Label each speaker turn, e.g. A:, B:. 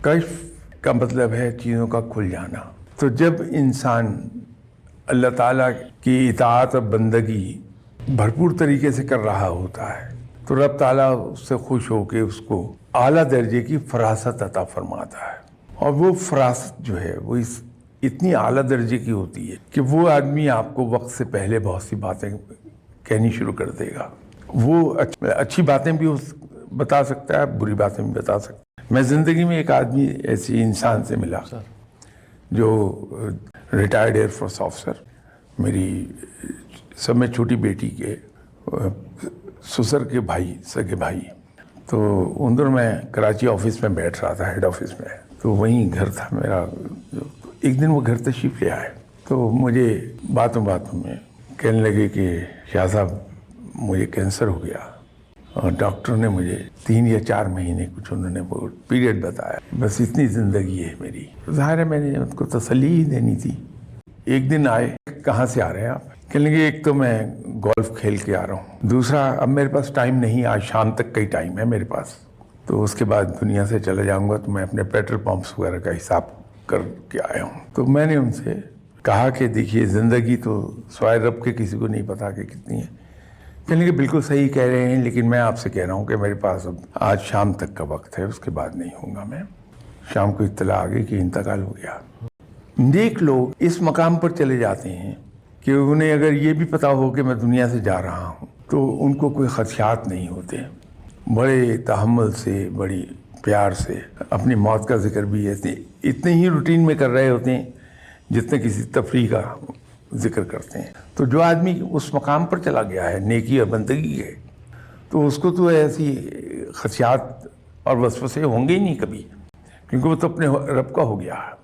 A: کشف کا مطلب ہے چیزوں کا کھل جانا. تو جب انسان اللہ تعالیٰ کی اطاعت اور بندگی بھرپور طریقے سے کر رہا ہوتا ہے تو رب تعالیٰ اس سے خوش ہو کے اس کو اعلیٰ درجے کی فراست عطا فرماتا ہے. اور وہ فراست جو ہے وہ اتنی اعلیٰ درجے کی ہوتی ہے کہ وہ آدمی آپ کو وقت سے پہلے بہت سی باتیں کہنی شروع کر دے گا. وہ اچھی باتیں بھی بتا سکتا ہے, بری باتیں بھی بتا سکتا ہے. میں زندگی میں ایک آدمی ایسی انسان سے ملا جو ریٹائرڈ ایئر فورس آفیسر, میری سب میں چھوٹی بیٹی کے سسر کے بھائی, سگے بھائی. تو ان دنوں میں کراچی آفس میں بیٹھ رہا تھا, ہیڈ آفس میں, تو وہیں گھر تھا میرا. ایک دن وہ گھر تشریف لے آئے تو مجھے باتوں میں کہنے لگے کہ شاہ صاحب مجھے کینسر ہو گیا, اور ڈاکٹر نے مجھے 3 یا 4 مہینے کچھ انہوں نے وہ پیریڈ بتایا, بس اتنی زندگی ہے میری. ظاہر ہے میں نے ان کو تسلی ہی دینی تھی. ایک دن آئے, کہاں سے آ رہے ہیں آپ؟ کہنے لگے ایک تو میں گولف کھیل کے آ رہا ہوں, دوسرا اب میرے پاس ٹائم نہیں, آج شام تک کا ہی ٹائم ہے میرے پاس, تو اس کے بعد دنیا سے چلا جاؤں گا, تو میں اپنے پیٹرول پمپس وغیرہ کا حساب کر کے آیا ہوں. تو میں نے ان سے کہا کہ دیکھیے زندگی تو سوائے رب کے کسی کو نہیں پتا کہ کتنی ہے. کہنے لگے بالکل صحیح کہہ رہے ہیں, لیکن میں آپ سے کہہ رہا ہوں کہ میرے پاس اب آج شام تک کا وقت ہے, اس کے بعد نہیں ہوں گا. میں شام کو اطلاع آ گئی کہ انتقال ہو گیا. نیک لوگ اس مقام پر چلے جاتے ہیں کہ انہیں اگر یہ بھی پتا ہو کہ میں دنیا سے جا رہا ہوں تو ان کو کوئی خدشات نہیں ہوتے. بڑے تحمل سے, بڑی پیار سے اپنی موت کا ذکر بھی اتنے ہی روٹین میں کر رہے ہوتے ہیں جتنے کسی تفریح کا ذکر کرتے ہیں. تو جو آدمی اس مقام پر چلا گیا ہے نیکی اور بندگی ہے, تو اس کو تو ایسی خدشات اور وسوسے ہوں گے ہی نہیں کبھی, کیونکہ وہ تو اپنے رب کا ہو گیا ہے.